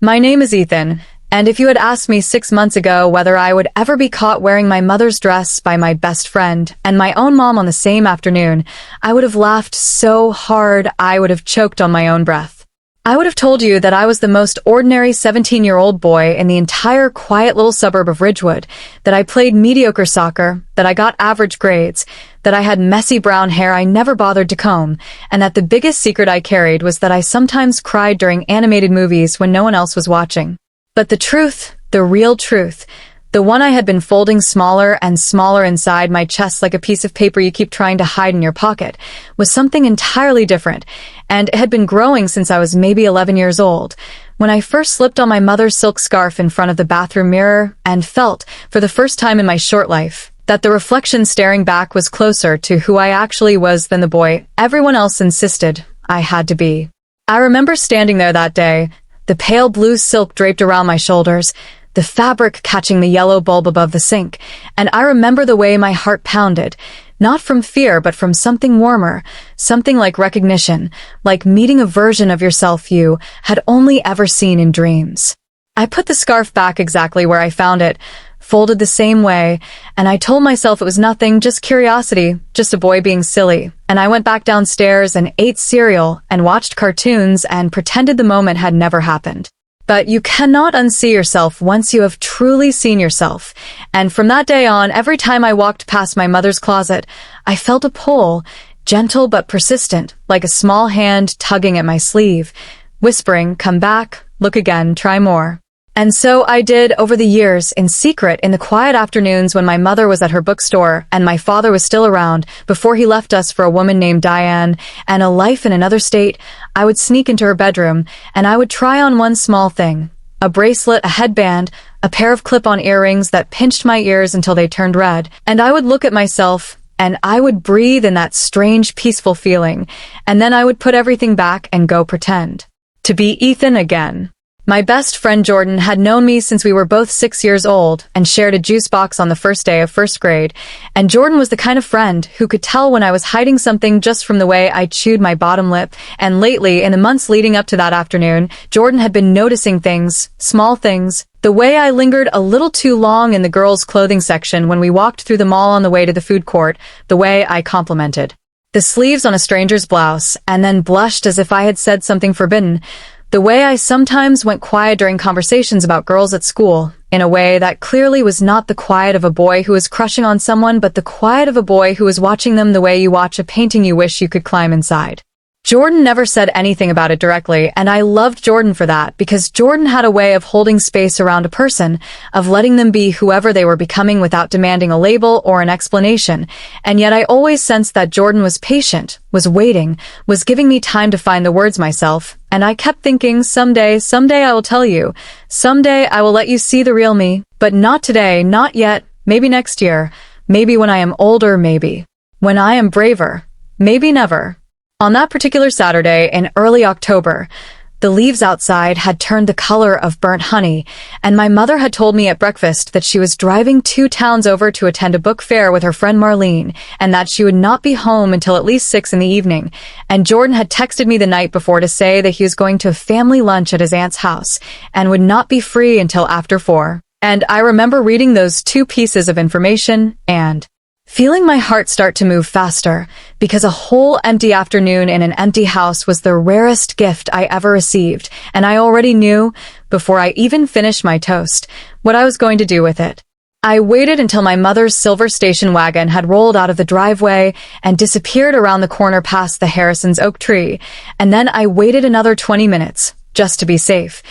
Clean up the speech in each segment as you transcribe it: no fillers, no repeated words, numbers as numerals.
My name is Ethan, and if you had asked me 6 months ago whether I would ever be caught wearing my mother's dress by my best friend and my own mom on the same afternoon, I would have laughed so hard I would have choked on my own breath. I would have told you that I was the most ordinary 17-year-old boy in the entire quiet little suburb of Ridgewood, that I played mediocre soccer, that I got average grades, that I had messy brown hair I never bothered to comb, and that the biggest secret I carried was that I sometimes cried during animated movies when no one else was watching. But the truth, the real truth, the one I had been folding smaller and smaller inside my chest like a piece of paper you keep trying to hide in your pocket, was something entirely different, and it had been growing since I was maybe 11 years old, when I first slipped on my mother's silk scarf in front of the bathroom mirror and felt, for the first time in my short life, that the reflection staring back was closer to who I actually was than the boy everyone else insisted I had to be. I remember standing there that day, the pale blue silk draped around my shoulders, the fabric catching the yellow bulb above the sink, and I remember the way my heart pounded, not from fear but from something warmer, something like recognition, like meeting a version of yourself you had only ever seen in dreams. I put the scarf back exactly where I found it, folded the same way, and I told myself it was nothing, just curiosity, just a boy being silly. And I went back downstairs and ate cereal and watched cartoons and pretended the moment had never happened. But you cannot unsee yourself once you have truly seen yourself. And from that day on, every time I walked past my mother's closet, I felt a pull, gentle but persistent, like a small hand tugging at my sleeve, whispering, "Come back, look again, try more." And so I did over the years, in secret, in the quiet afternoons when my mother was at her bookstore and my father was still around, before he left us for a woman named Diane and a life in another state. I would sneak into her bedroom, and I would try on one small thing, a bracelet, a headband, a pair of clip-on earrings that pinched my ears until they turned red, and I would look at myself, and I would breathe in that strange, peaceful feeling, and then I would put everything back and go pretend to be Ethan again. My best friend Jordan had known me since we were both 6 years old and shared a juice box on the first day of first grade, and Jordan was the kind of friend who could tell when I was hiding something just from the way I chewed my bottom lip, and lately, in the months leading up to that afternoon, Jordan had been noticing things, small things, the way I lingered a little too long in the girls' clothing section when we walked through the mall on the way to the food court, the way I complimented the sleeves on a stranger's blouse and then blushed as if I had said something forbidden, the way I sometimes went quiet during conversations about girls at school, in a way that clearly was not the quiet of a boy who is crushing on someone, but the quiet of a boy who is watching them the way you watch a painting you wish you could climb inside. Jordan never said anything about it directly, and I loved Jordan for that, because Jordan had a way of holding space around a person, of letting them be whoever they were becoming without demanding a label or an explanation, and yet I always sensed that Jordan was patient, was waiting, was giving me time to find the words myself, and I kept thinking, someday I will tell you, someday I will let you see the real me, but not today, not yet, maybe next year, maybe when I am older, maybe when I am braver, maybe never. On that particular Saturday in early October, the leaves outside had turned the color of burnt honey, and my mother had told me at breakfast that she was driving 2 towns over to attend a book fair with her friend Marlene, and that she would not be home until at least 6 in the evening, and Jordan had texted me the night before to say that he was going to a family lunch at his aunt's house, and would not be free until after 4. And I remember reading those 2 pieces of information, and feeling my heart start to move faster, because a whole empty afternoon in an empty house was the rarest gift I ever received, and I already knew, before I even finished my toast, what I was going to do with it. I waited until my mother's silver station wagon had rolled out of the driveway and disappeared around the corner past the Harrison's oak tree, and then I waited another 20 minutes, just to be safe,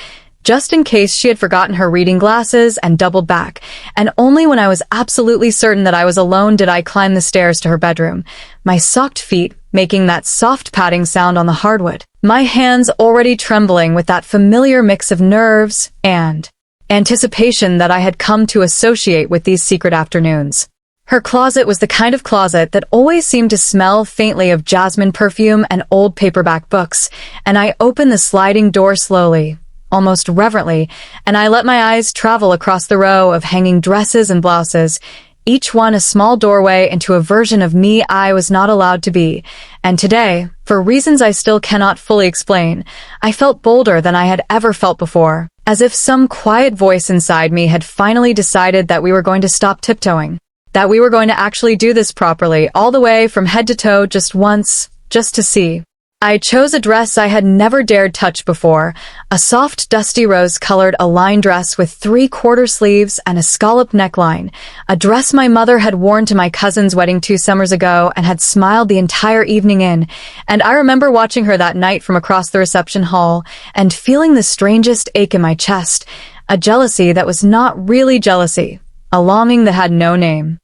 just in case she had forgotten her reading glasses and doubled back, and only when I was absolutely certain that I was alone did I climb the stairs to her bedroom, my socked feet making that soft padding sound on the hardwood, my hands already trembling with that familiar mix of nerves and anticipation that I had come to associate with these secret afternoons. Her closet was the kind of closet that always seemed to smell faintly of jasmine perfume and old paperback books, and I opened the sliding door slowly, almost reverently, and I let my eyes travel across the row of hanging dresses and blouses, each one a small doorway into a version of me I was not allowed to be. And today, for reasons I still cannot fully explain, I felt bolder than I had ever felt before. as if some quiet voice inside me had finally decided that we were going to stop tiptoeing, that we were going to actually do this properly, all the way from head to toe just once, just to see. I chose a dress I had never dared touch before, a soft, dusty rose-colored Align dress with 3/4 sleeves and a scallop neckline, a dress my mother had worn to my cousin's wedding 2 summers ago and had smiled the entire evening in, and I remember watching her that night from across the reception hall and feeling the strangest ache in my chest, a jealousy that was not really jealousy, a longing that had no name.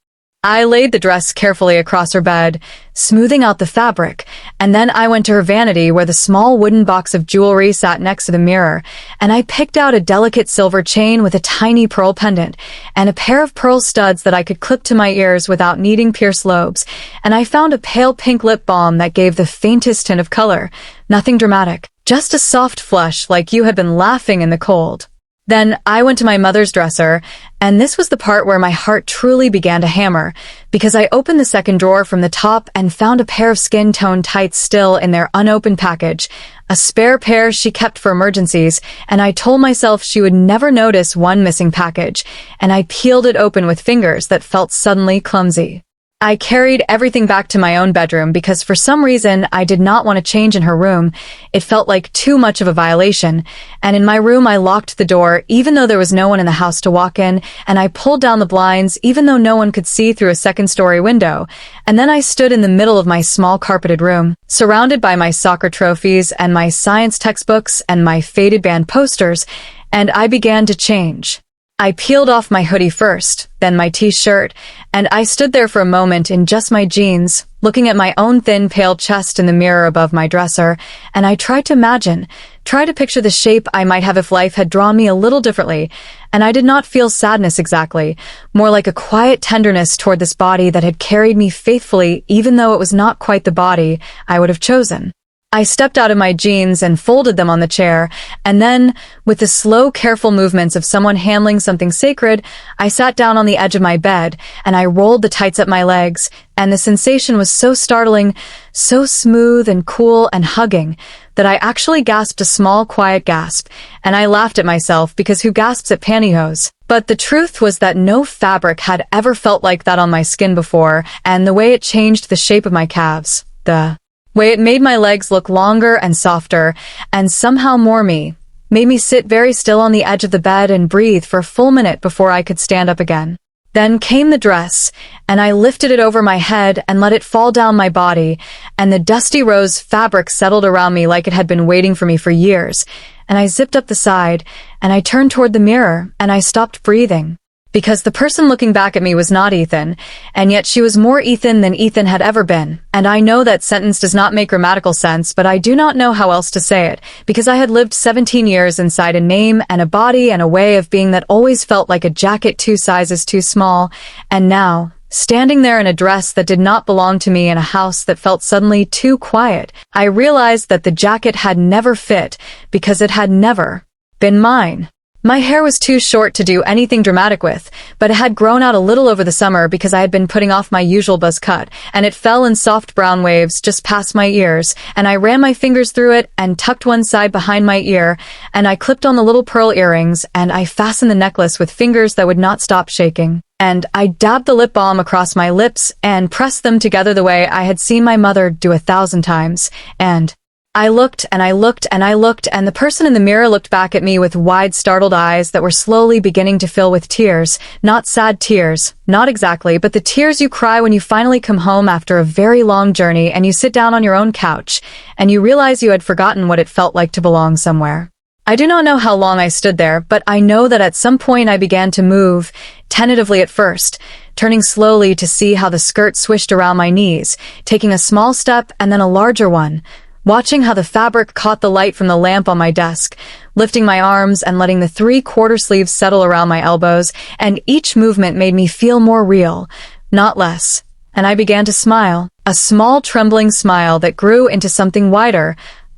I laid the dress carefully across her bed, smoothing out the fabric, and then I went to her vanity where the small wooden box of jewelry sat next to the mirror, and I picked out a delicate silver chain with a tiny pearl pendant, and a pair of pearl studs that I could clip to my ears without needing pierced lobes, and I found a pale pink lip balm that gave the faintest hint of color, nothing dramatic, just a soft flush like you had been laughing in the cold. Then I went to my mother's dresser, and this was the part where my heart truly began to hammer, because I opened the second drawer from the top and found a pair of skin-tone tights still in their unopened package, a spare pair she kept for emergencies, and I told myself she would never notice one missing package, and I peeled it open with fingers that felt suddenly clumsy. I carried everything back to my own bedroom because for some reason I did not want to change in her room. It felt like too much of a violation, and in my room I locked the door even though there was no one in the house to walk in, and I pulled down the blinds even though no one could see through a second-story window, and then I stood in the middle of my small carpeted room, surrounded by my soccer trophies and my science textbooks and my faded band posters, and I began to change. I peeled off my hoodie first, then my t-shirt, and I stood there for a moment in just my jeans, looking at my own thin, pale chest in the mirror above my dresser, and I tried to picture the shape I might have if life had drawn me a little differently, and I did not feel sadness exactly, more like a quiet tenderness toward this body that had carried me faithfully even though it was not quite the body I would have chosen. I stepped out of my jeans and folded them on the chair, and then, with the slow, careful movements of someone handling something sacred, I sat down on the edge of my bed, and I rolled the tights up my legs, and the sensation was so startling, so smooth and cool and hugging, that I actually gasped a small, quiet gasp, and I laughed at myself because who gasps at pantyhose? But the truth was that no fabric had ever felt like that on my skin before, and the way it changed the shape of my calves, the way it made my legs look longer and softer, and somehow more me, made me sit very still on the edge of the bed and breathe for a full minute before I could stand up again. Then came the dress, and I lifted it over my head and let it fall down my body, and the dusty rose fabric settled around me like it had been waiting for me for years, and I zipped up the side, and I turned toward the mirror, and I stopped breathing. Because the person looking back at me was not Ethan, and yet she was more Ethan than Ethan had ever been, and I know that sentence does not make grammatical sense, but I do not know how else to say it, because I had lived 17 years inside a name and a body and a way of being that always felt like a jacket 2 sizes too small, and now, standing there in a dress that did not belong to me in a house that felt suddenly too quiet, I realized that the jacket had never fit, because it had never been mine. My hair was too short to do anything dramatic with, but it had grown out a little over the summer because I had been putting off my usual buzz cut, and it fell in soft brown waves just past my ears, and I ran my fingers through it and tucked one side behind my ear, and I clipped on the little pearl earrings, and I fastened the necklace with fingers that would not stop shaking. And I dabbed the lip balm across my lips and pressed them together the way I had seen my mother do 1,000 times, and I looked and I looked and I looked, and the person in the mirror looked back at me with wide, startled eyes that were slowly beginning to fill with tears. Not sad tears, not exactly, but the tears you cry when you finally come home after a very long journey and you sit down on your own couch, and you realize you had forgotten what it felt like to belong somewhere. I do not know how long I stood there, but I know that at some point I began to move, tentatively at first, turning slowly to see how the skirt swished around my knees, taking a small step and then a larger one, watching how the fabric caught the light from the lamp on my desk, lifting my arms and letting the 3/4 sleeves settle around my elbows, and each movement made me feel more real, not less. And I began to smile, a small trembling smile that grew into something wider,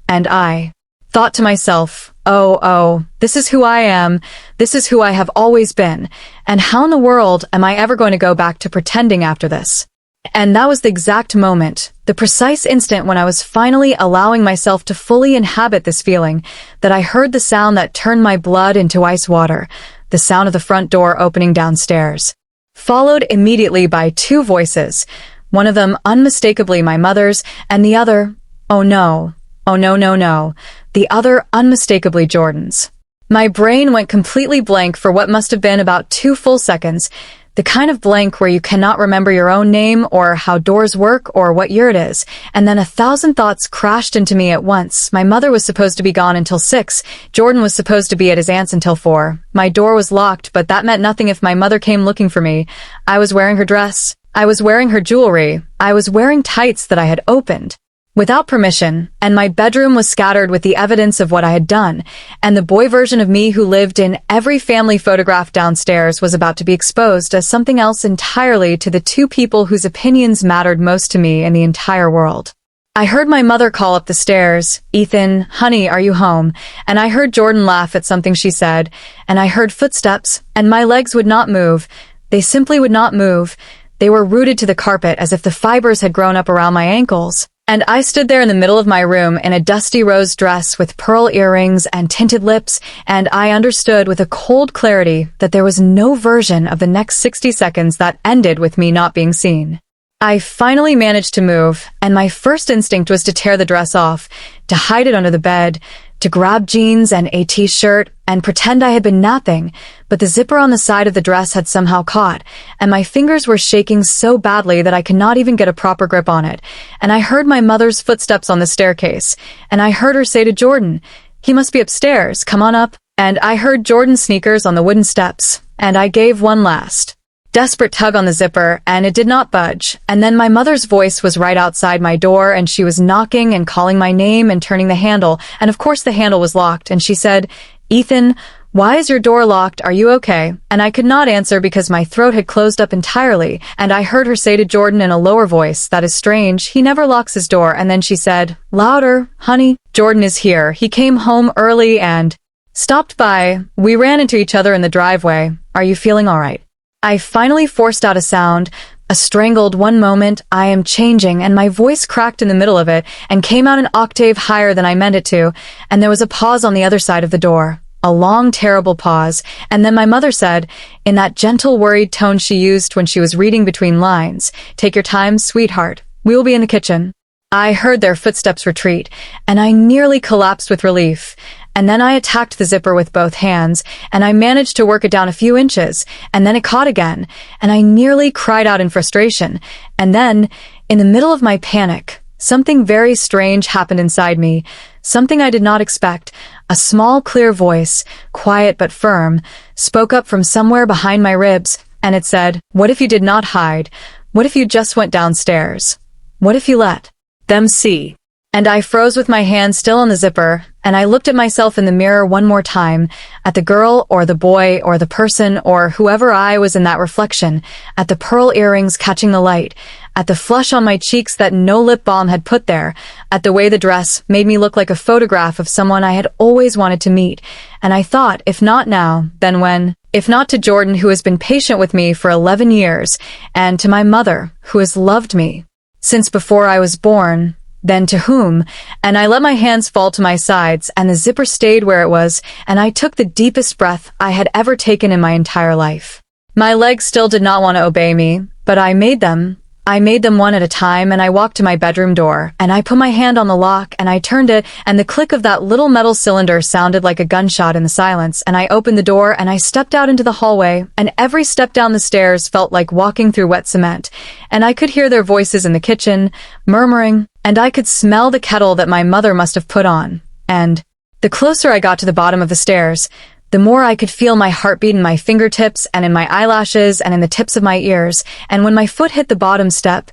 and I thought to myself, oh, this is who I am, this is who I have always been, and how in the world am I ever going to go back to pretending after this? And that was the exact moment The precise instant when I was finally allowing myself to fully inhabit this feeling, that I heard the sound that turned my blood into ice water, the sound of the front door opening downstairs. Followed immediately by two voices, one of them unmistakably my mother's, and the other, oh no, no, the other unmistakably Jordan's. My brain went completely blank for what must have been about 2 full seconds, the kind of blank where you cannot remember your own name or how doors work or what year it is, and then 1,000 thoughts crashed into me at once. My mother was supposed to be gone until 6, Jordan was supposed to be at his aunt's until 4. My door was locked, but that meant nothing if my mother came looking for me. I was wearing her dress. I was wearing her jewelry. I was wearing tights that I had opened without permission, and my bedroom was scattered with the evidence of what I had done, and the boy version of me who lived in every family photograph downstairs was about to be exposed as something else entirely to the two people whose opinions mattered most to me in the entire world. I heard my mother call up the stairs, "Ethan, honey, are you home?" And I heard Jordan laugh at something she said, and I heard footsteps, and my legs would not move. They simply would not move. They were rooted to the carpet as if the fibers had grown up around my ankles. And I stood there in the middle of my room in a dusty rose dress with pearl earrings and tinted lips, and I understood with a cold clarity that there was no version of the next 60 seconds that ended with me not being seen. I finally managed to move, and my first instinct was to tear the dress off, to hide it under the bed, to grab jeans and a t-shirt and pretend I had been napping, but the zipper on the side of the dress had somehow caught, and my fingers were shaking so badly that I could not even get a proper grip on it, and I heard my mother's footsteps on the staircase, and I heard her say to Jordan, "He must be upstairs, come on up," and I heard Jordan's sneakers on the wooden steps, and I gave one last desperate tug on the zipper, and it did not budge, and then my mother's voice was right outside my door, and she was knocking and calling my name and turning the handle, and of course the handle was locked, and she said, "Ethan, why is your door locked? Are you okay?" And I could not answer because my throat had closed up entirely, and I heard her say to Jordan in a lower voice, "That is strange, he never locks his door," and then she said, "Louder, honey, Jordan is here. He came home early and stopped by. We ran into each other in the driveway. Are you feeling all right?" I finally forced out a sound, a strangled "one moment, I am changing," and my voice cracked in the middle of it and came out an octave higher than I meant it to, and there was a pause on the other side of the door, a long, terrible pause, and then my mother said, in that gentle, worried tone she used when she was reading between lines, "Take your time, sweetheart. We will be in the kitchen." I heard their footsteps retreat, and I nearly collapsed with relief. And then I attacked the zipper with both hands, and I managed to work it down a few inches, and then it caught again, and I nearly cried out in frustration. And then, in the middle of my panic, something very strange happened inside me, something I did not expect. A small, clear voice, quiet but firm, spoke up from somewhere behind my ribs, and it said, "What if you did not hide? What if you just went downstairs? What if you let them see?" And I froze with my hand still on the zipper, and I looked at myself in the mirror one more time, at the girl or the boy or the person or whoever I was in that reflection, at the pearl earrings catching the light, at the flush on my cheeks that no lip balm had put there, at the way the dress made me look like a photograph of someone I had always wanted to meet. And I thought, if not now, then when? If not to Jordan, who has been patient with me for 11 years, and to my mother, who has loved me since before I was born, then to whom? And I let my hands fall to my sides, and the zipper stayed where it was, and I took the deepest breath I had ever taken in my entire life. My legs still did not want to obey me, but I made them. I made them one at a time, and I walked to my bedroom door, and I put my hand on the lock, and I turned it, and the click of that little metal cylinder sounded like a gunshot in the silence, and I opened the door, and I stepped out into the hallway, and every step down the stairs felt like walking through wet cement, and I could hear their voices in the kitchen, murmuring, and I could smell the kettle that my mother must have put on, and the closer I got to the bottom of the stairs, the more I could feel my heartbeat in my fingertips and in my eyelashes and in the tips of my ears, and when my foot hit the bottom step,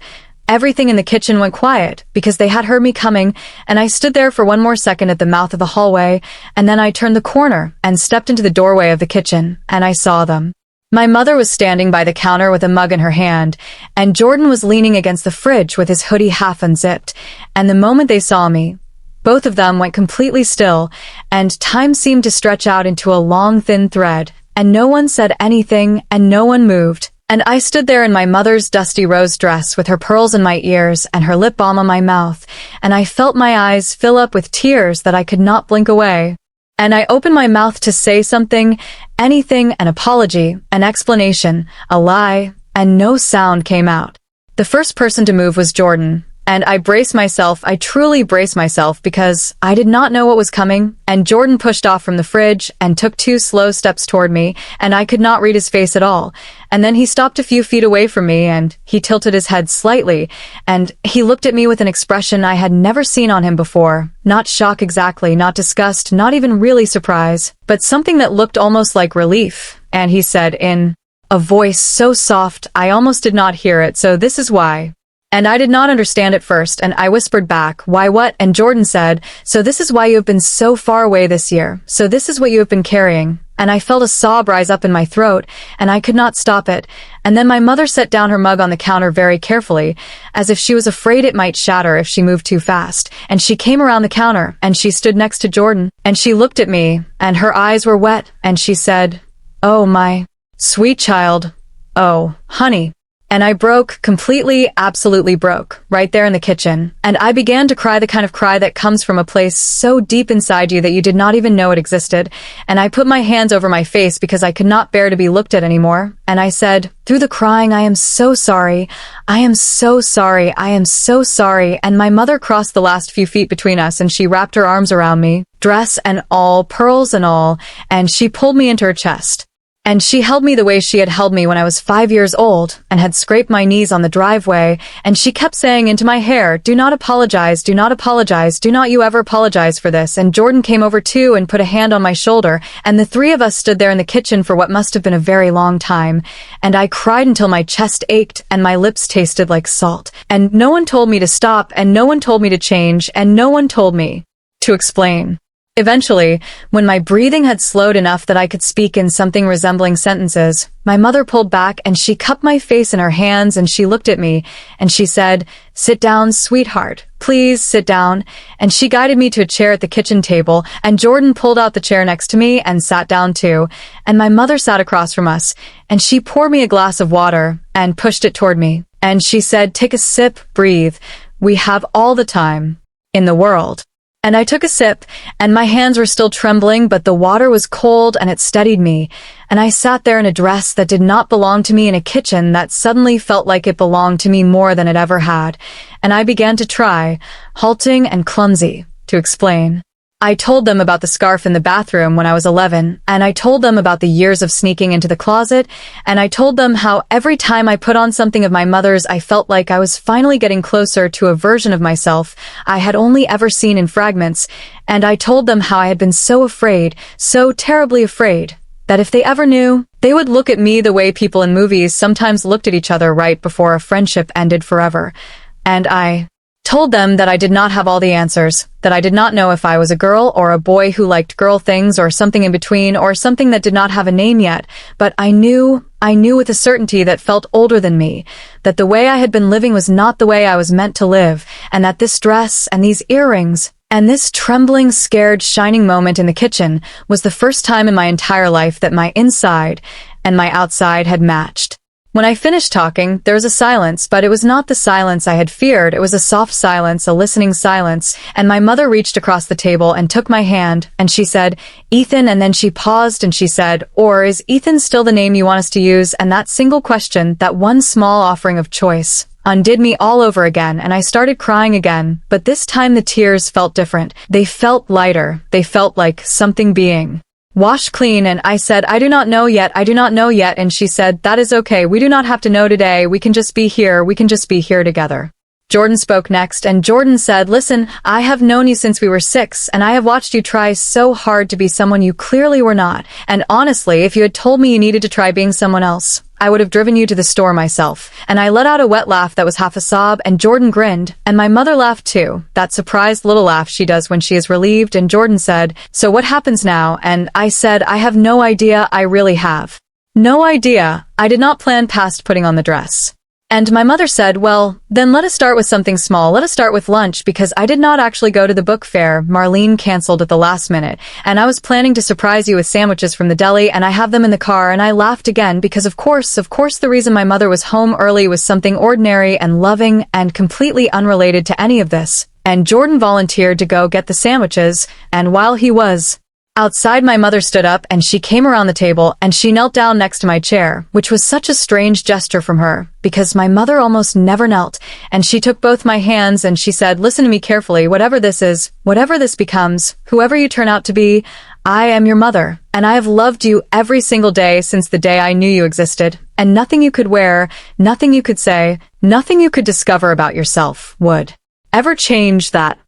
everything in the kitchen went quiet because they had heard me coming, and I stood there for one more second at the mouth of the hallway, and then I turned the corner and stepped into the doorway of the kitchen, and I saw them. My mother was standing by the counter with a mug in her hand, and Jordan was leaning against the fridge with his hoodie half unzipped, and the moment they saw me, both of them went completely still, and time seemed to stretch out into a long, thin thread, and no one said anything, and no one moved, And I stood there in my mother's dusty rose dress with her pearls in my ears and her lip balm on my mouth, and I felt my eyes fill up with tears that I could not blink away. And I opened my mouth to say something, anything, an apology, an explanation, a lie, and no sound came out. The first person to move was Jordan. And I truly braced myself because I did not know what was coming, and Jordan pushed off from the fridge and took 2 slow steps toward me, and I could not read his face at all. And then he stopped a few feet away from me, and he tilted his head slightly, and he looked at me with an expression I had never seen on him before. Not shock exactly, not disgust, not even really surprise, but something that looked almost like relief. And he said in a voice so soft I almost did not hear it, "So this is why." And I did not understand at first, and I whispered back, "Why what?" And Jordan said, "So this is why you have been so far away this year. So this is what you have been carrying." And I felt a sob rise up in my throat, and I could not stop it. And then my mother set down her mug on the counter very carefully, as if she was afraid it might shatter if she moved too fast. And she came around the counter, and she stood next to Jordan, and she looked at me, and her eyes were wet, and she said, "Oh, my sweet child. Oh, honey." And I broke, completely, absolutely broke, right there in the kitchen. And I began to cry, the kind of cry that comes from a place so deep inside you that you did not even know it existed. And I put my hands over my face because I could not bear to be looked at anymore. And I said, through the crying, "I am so sorry. I am so sorry. I am so sorry." And my mother crossed the last few feet between us, and she wrapped her arms around me, dress and all, pearls and all, and she pulled me into her chest. And she held me the way she had held me when I was 5 years old and had scraped my knees on the driveway, and she kept saying into my hair, "Do not apologize, do not apologize, do not you ever apologize for this." And Jordan came over too and put a hand on my shoulder, and the 3 of us stood there in the kitchen for what must have been a very long time. And I cried until my chest ached and my lips tasted like salt. And no one told me to stop, and no one told me to change, and no one told me to explain. Eventually, when my breathing had slowed enough that I could speak in something resembling sentences, my mother pulled back and she cupped my face in her hands and she looked at me and she said, "Sit down, sweetheart. Please sit down." And she guided me to a chair at the kitchen table, and Jordan pulled out the chair next to me and sat down too. And my mother sat across from us, and she poured me a glass of water and pushed it toward me. And she said, "Take a sip, breathe. We have all the time in the world." And I took a sip, and my hands were still trembling, but the water was cold and it steadied me. And I sat there in a dress that did not belong to me in a kitchen that suddenly felt like it belonged to me more than it ever had. And I began to try, halting and clumsy, to explain. I told them about the scarf in the bathroom when I was 11, and I told them about the years of sneaking into the closet, and I told them how every time I put on something of my mother's, I felt like I was finally getting closer to a version of myself I had only ever seen in fragments, and I told them how I had been so afraid, so terribly afraid, that if they ever knew, they would look at me the way people in movies sometimes looked at each other right before a friendship ended forever. And I told them that I did not have all the answers, that I did not know if I was a girl or a boy who liked girl things or something in between or something that did not have a name yet, but I knew with a certainty that felt older than me, that the way I had been living was not the way I was meant to live, and that this dress and these earrings and this trembling, scared, shining moment in the kitchen was the first time in my entire life that my inside and my outside had matched. When I finished talking, there was a silence, but it was not the silence I had feared. It was a soft silence, a listening silence, and my mother reached across the table and took my hand, and she said, "Ethan," and then she paused and she said, "Or is Ethan still the name you want us to use?" And that single question, that one small offering of choice, undid me all over again, and I started crying again, but this time the tears felt different. They felt lighter. They felt like something being washed clean, and I said, I do not know yet, and she said, "That is okay, we do not have to know today, we can just be here together." Jordan spoke next, and Jordan said, "Listen, I have known you since we were 6, and I have watched you try so hard to be someone you clearly were not, and honestly, if you had told me you needed to try being someone else, I would have driven you to the store myself." And I let out a wet laugh that was half a sob, and Jordan grinned, and my mother laughed too, that surprised little laugh she does when she is relieved, and Jordan said, "So what happens now?" And I said, "I have no idea, I really have no idea. I did not plan past putting on the dress." And my mother said, well, then let us start with something small. Let us start with lunch, because I did not actually go to the book fair. Marlene canceled at the last minute, and I was planning to surprise you with sandwiches from the deli, and I have them in the car. And I laughed again because of course the reason my mother was home early was something ordinary and loving and completely unrelated to any of this. And Jordan volunteered to go get the sandwiches, and while he was outside, my mother stood up and she came around the table and she knelt down next to my chair, which was such a strange gesture from her, because my mother almost never knelt, and she took both my hands and she said, listen to me carefully, whatever this is, whatever this becomes, whoever you turn out to be, I am your mother, and I have loved you every single day since the day I knew you existed, and nothing you could wear, nothing you could say, nothing you could discover about yourself would ever change that.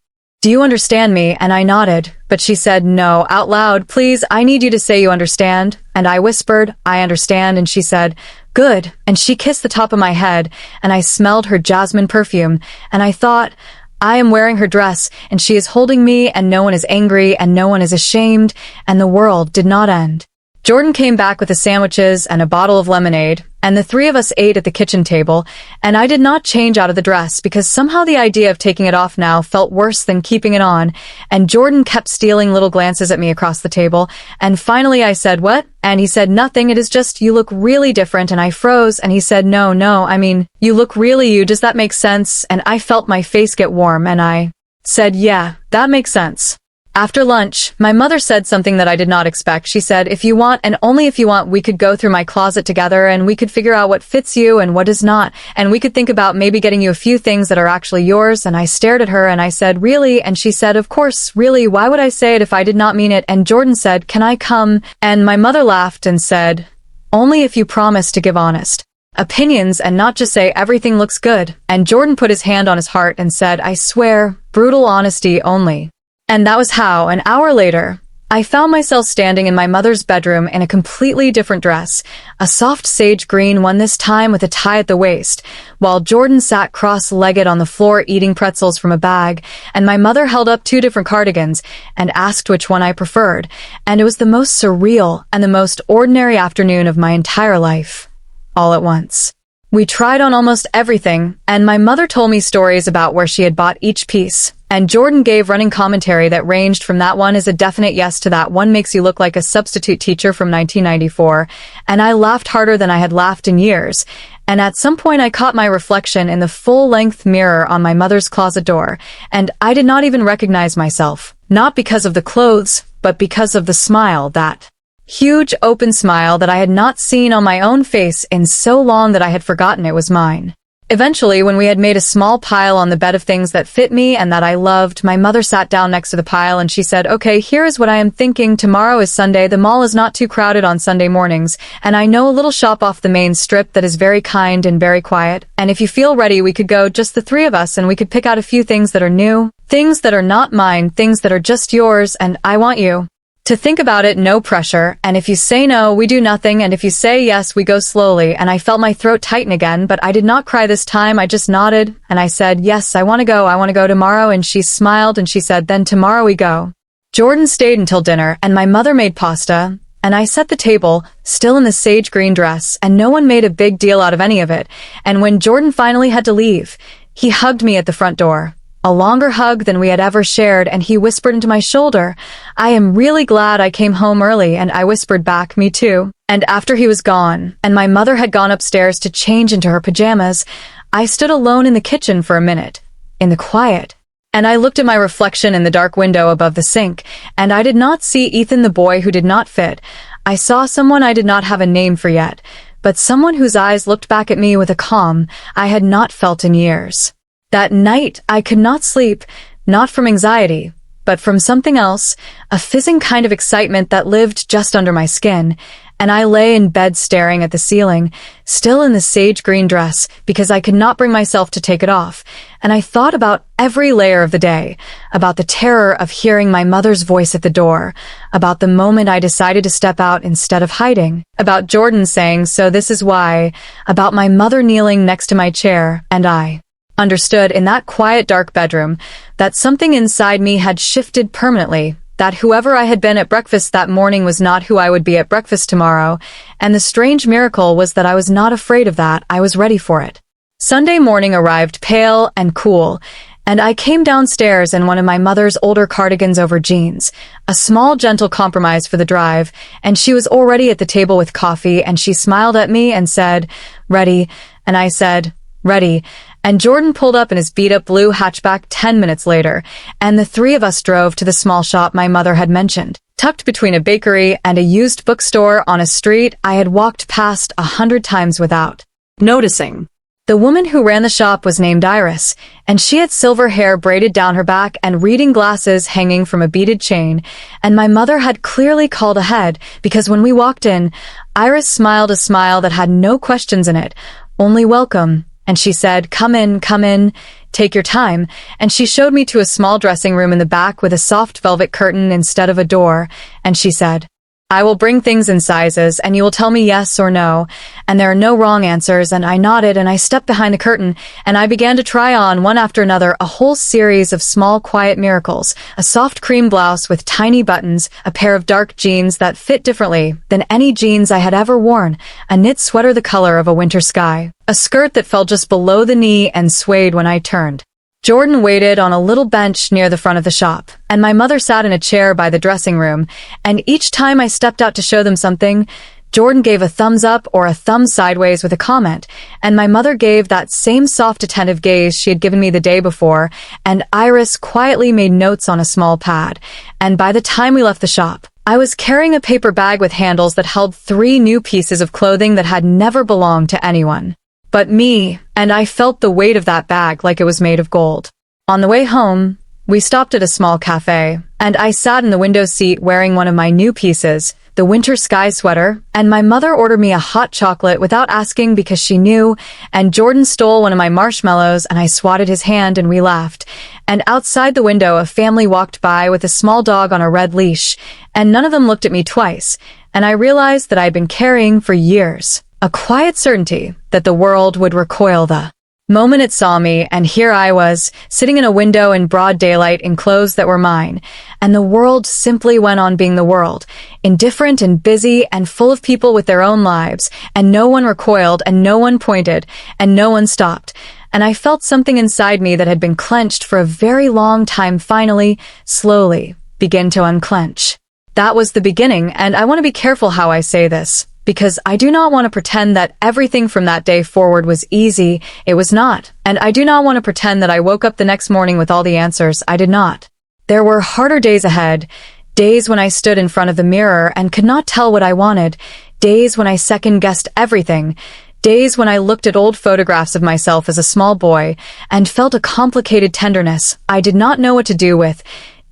Do you understand me? And I nodded, but she said, no, out loud, please, I need you to say you understand. And I whispered, I understand, and she said, good, and she kissed the top of my head, and I smelled her jasmine perfume, and I thought, I am wearing her dress, and she is holding me, and no one is angry, and no one is ashamed, and the world did not end. Jordan came back with the sandwiches and a bottle of lemonade, and the three of us ate at the kitchen table, and I did not change out of the dress because somehow the idea of taking it off now felt worse than keeping it on, and Jordan kept stealing little glances at me across the table, and finally I said, what? And he said, nothing, it is just, you look really different, and I froze, and he said, no, I mean, you look really you, does that make sense? And I felt my face get warm, and I said, yeah, that makes sense. After lunch, my mother said something that I did not expect. She said, if you want, and only if you want, we could go through my closet together and we could figure out what fits you and what does not, and we could think about maybe getting you a few things that are actually yours. And I stared at her and I said, really? And she said, of course, really, why would I say it if I did not mean it? And Jordan said, can I come? And my mother laughed and said, only if you promise to give honest opinions and not just say everything looks good. And Jordan put his hand on his heart and said, I swear, brutal honesty only. And that was how, an hour later, I found myself standing in my mother's bedroom in a completely different dress, a soft sage green one this time with a tie at the waist, while Jordan sat cross-legged on the floor eating pretzels from a bag, and my mother held up two different cardigans and asked which one I preferred, and it was the most surreal and the most ordinary afternoon of my entire life, all at once. We tried on almost everything, and my mother told me stories about where she had bought each piece. And Jordan gave running commentary that ranged from that one is a definite yes to that one makes you look like a substitute teacher from 1994, and I laughed harder than I had laughed in years. And at some point I caught my reflection in the full-length mirror on my mother's closet door, and I did not even recognize myself, not because of the clothes, but because of the smile, that huge open smile that I had not seen on my own face in so long that I had forgotten it was mine. Eventually, when we had made a small pile on the bed of things that fit me and that I loved, my mother sat down next to the pile and she said, okay, here is what I am thinking. Tomorrow is Sunday. The mall is not too crowded on Sunday mornings, and I know a little shop off the main strip that is very kind and very quiet. And if you feel ready, we could go, just the three of us, and we could pick out a few things that are new, things that are not mine, things that are just yours, and I want you to think about it, no pressure, and if you say no, we do nothing, and if you say yes, we go slowly. And I felt my throat tighten again, but I did not cry this time. I just nodded, and I said, yes, I want to go tomorrow. And she smiled and she said, then tomorrow we go. Jordan stayed until dinner, and my mother made pasta, and I set the table, still in the sage green dress, and no one made a big deal out of any of it. And when Jordan finally had to leave, he hugged me at the front door. A longer hug than we had ever shared, and he whispered into my shoulder, I am really glad I came home early, and I whispered back, me too. And after he was gone, and my mother had gone upstairs to change into her pajamas, I stood alone in the kitchen for a minute, in the quiet. And I looked at my reflection in the dark window above the sink, and I did not see Ethan, the boy who did not fit. I saw someone I did not have a name for yet, but someone whose eyes looked back at me with a calm I had not felt in years. That night, I could not sleep, not from anxiety, but from something else, a fizzing kind of excitement that lived just under my skin, and I lay in bed staring at the ceiling, still in the sage green dress, because I could not bring myself to take it off, and I thought about every layer of the day, about the terror of hearing my mother's voice at the door, about the moment I decided to step out instead of hiding, about Jordan saying, so this is why, about my mother kneeling next to my chair, and I understood in that quiet, dark bedroom that something inside me had shifted permanently, that whoever I had been at breakfast that morning was not who I would be at breakfast tomorrow, and the strange miracle was that I was not afraid of that, I was ready for it. Sunday morning arrived pale and cool, and I came downstairs in one of my mother's older cardigans over jeans, a small, gentle compromise for the drive, and she was already at the table with coffee, and she smiled at me and said, "Ready?" And I said, "Ready." And Jordan pulled up in his beat-up blue hatchback 10 minutes later, and the three of us drove to the small shop my mother had mentioned, tucked between a bakery and a used bookstore on a street I had walked past 100 times without noticing. The woman who ran the shop was named Iris, and she had silver hair braided down her back and reading glasses hanging from a beaded chain, and my mother had clearly called ahead because when we walked in, Iris smiled a smile that had no questions in it, only welcome, and she said, come in, take your time," and she showed me to a small dressing room in the back with a soft velvet curtain instead of a door, and she said, "I will bring things in sizes, and you will tell me yes or no, and there are no wrong answers," and I nodded, and I stepped behind the curtain, and I began to try on, one after another, a whole series of small, quiet miracles, a soft cream blouse with tiny buttons, a pair of dark jeans that fit differently than any jeans I had ever worn, a knit sweater the color of a winter sky, a skirt that fell just below the knee and swayed when I turned. Jordan waited on a little bench near the front of the shop, and my mother sat in a chair by the dressing room, and each time I stepped out to show them something, Jordan gave a thumbs up or a thumb sideways with a comment, and my mother gave that same soft attentive gaze she had given me the day before, and Iris quietly made notes on a small pad, and by the time we left the shop, I was carrying a paper bag with handles that held 3 new pieces of clothing that had never belonged to anyone but me, and I felt the weight of that bag like it was made of gold. On the way home, we stopped at a small cafe, and I sat in the window seat wearing one of my new pieces, the winter sky sweater, and my mother ordered me a hot chocolate without asking because she knew, and Jordan stole one of my marshmallows and I swatted his hand and we laughed. And outside the window a family walked by with a small dog on a red leash, and none of them looked at me twice, and I realized that I'd been carrying for years a quiet certainty that the world would recoil the moment it saw me, and here I was, sitting in a window in broad daylight in clothes that were mine, and the world simply went on being the world, indifferent and busy and full of people with their own lives, and no one recoiled, and no one pointed, and no one stopped, and I felt something inside me that had been clenched for a very long time finally, slowly, begin to unclench. That was the beginning, and I want to be careful how I say this, because I do not want to pretend that everything from that day forward was easy. It was not. And I do not want to pretend that I woke up the next morning with all the answers. I did not. There were harder days ahead. Days when I stood in front of the mirror and could not tell what I wanted. Days when I second-guessed everything. Days when I looked at old photographs of myself as a small boy and felt a complicated tenderness I did not know what to do with.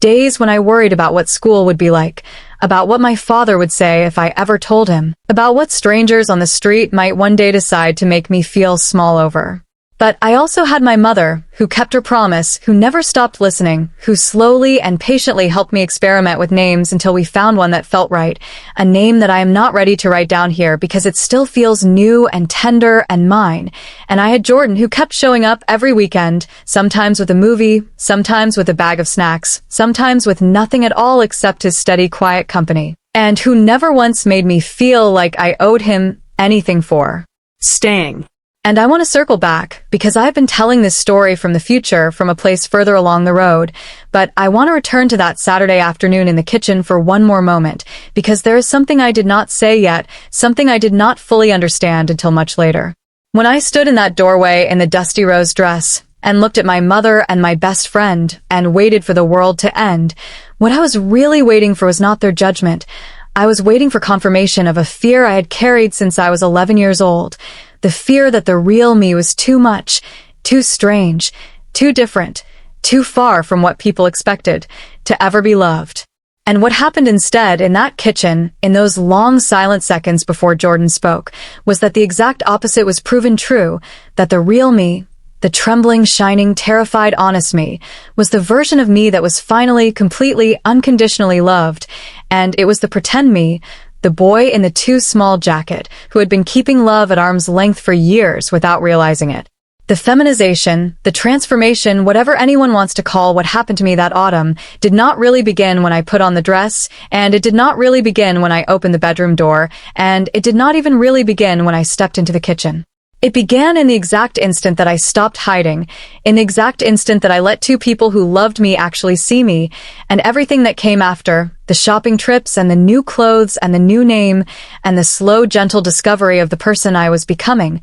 Days when I worried about what school would be like, about what my father would say if I ever told him, about what strangers on the street might one day decide to make me feel small over. But I also had my mother, who kept her promise, who never stopped listening, who slowly and patiently helped me experiment with names until we found one that felt right, a name that I am not ready to write down here because it still feels new and tender and mine. And I had Jordan, who kept showing up every weekend, sometimes with a movie, sometimes with a bag of snacks, sometimes with nothing at all except his steady, quiet company, and who never once made me feel like I owed him anything for staying. And I want to circle back, because I've been telling this story from the future, from a place further along the road, but I want to return to that Saturday afternoon in the kitchen for one more moment, because there is something I did not say yet, something I did not fully understand until much later. When I stood in that doorway in the dusty rose dress, and looked at my mother and my best friend, and waited for the world to end, what I was really waiting for was not their judgment. I was waiting for confirmation of a fear I had carried since I was 11 years old. The fear that the real me was too much, too strange, too different, too far from what people expected, to ever be loved. And what happened instead in that kitchen, in those long silent seconds before Jordan spoke, was that the exact opposite was proven true, that the real me, the trembling, shining, terrified, honest me, was the version of me that was finally, completely, unconditionally loved, and it was the pretend me, the boy in the too small jacket, who had been keeping love at arm's length for years without realizing it. The feminization, the transformation, whatever anyone wants to call what happened to me that autumn, did not really begin when I put on the dress, and it did not really begin when I opened the bedroom door, and it did not even really begin when I stepped into the kitchen. It began in the exact instant that I stopped hiding, in the exact instant that I let two people who loved me actually see me, and everything that came after, the shopping trips and the new clothes and the new name and the slow, gentle discovery of the person I was becoming,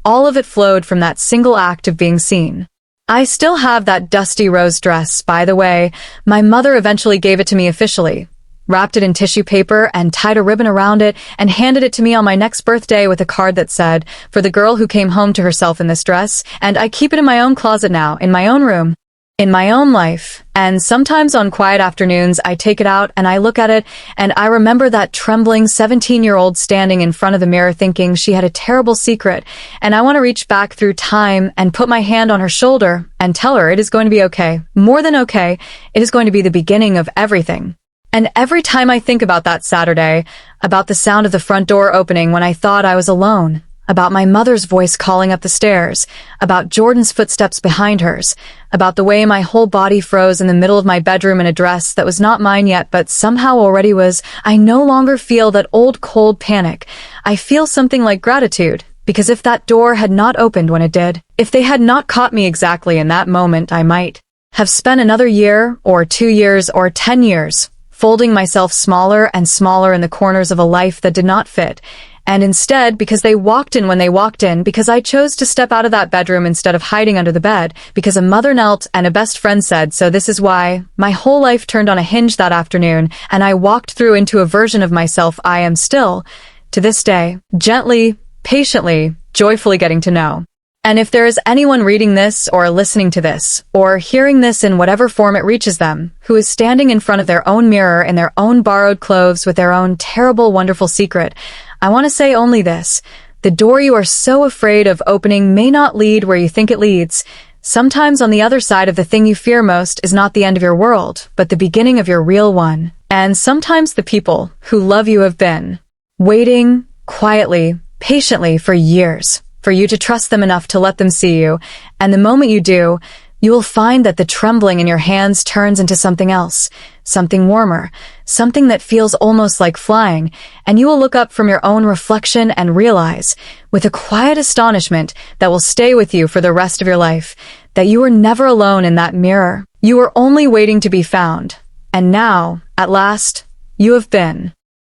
all of it flowed from that single act of being seen. I still have that dusty rose dress, by the way. My mother eventually gave it to me officially, wrapped it in tissue paper and tied a ribbon around it and handed it to me on my next birthday with a card that said, "For the girl who came home to herself in this dress," and I keep it in my own closet now, in my own room, in my own life. And sometimes on quiet afternoons, I take it out and I look at it, and I remember that trembling 17-year-old standing in front of the mirror thinking she had a terrible secret, and I want to reach back through time and put my hand on her shoulder and tell her it is going to be okay. More than okay, it is going to be the beginning of everything. And every time I think about that Saturday, about the sound of the front door opening when I thought I was alone, about my mother's voice calling up the stairs, about Jordan's footsteps behind hers, about the way my whole body froze in the middle of my bedroom in a dress that was not mine yet but somehow already was, I no longer feel that old cold panic. I feel something like gratitude, because if that door had not opened when it did, if they had not caught me exactly in that moment, I might have spent another year, or 2 years, or 10 years, folding myself smaller and smaller in the corners of a life that did not fit. And instead, because they walked in when they walked in, because I chose to step out of that bedroom instead of hiding under the bed, because a mother knelt and a best friend said, so this is why, my whole life turned on a hinge that afternoon, and I walked through into a version of myself I am still, to this day, gently, patiently, joyfully getting to know. And if there is anyone reading this or listening to this or hearing this in whatever form it reaches them, who is standing in front of their own mirror in their own borrowed clothes with their own terrible, wonderful secret, I want to say only this. The door you are so afraid of opening may not lead where you think it leads. Sometimes on the other side of the thing you fear most is not the end of your world, but the beginning of your real one. And sometimes the people who love you have been waiting quietly, patiently for years, for you to trust them enough to let them see you, and the moment you do, you will find that the trembling in your hands turns into something else, something warmer, something that feels almost like flying, and you will look up from your own reflection and realize, with a quiet astonishment that will stay with you for the rest of your life, that you were never alone in that mirror. You were only waiting to be found, and now, at last, you have been.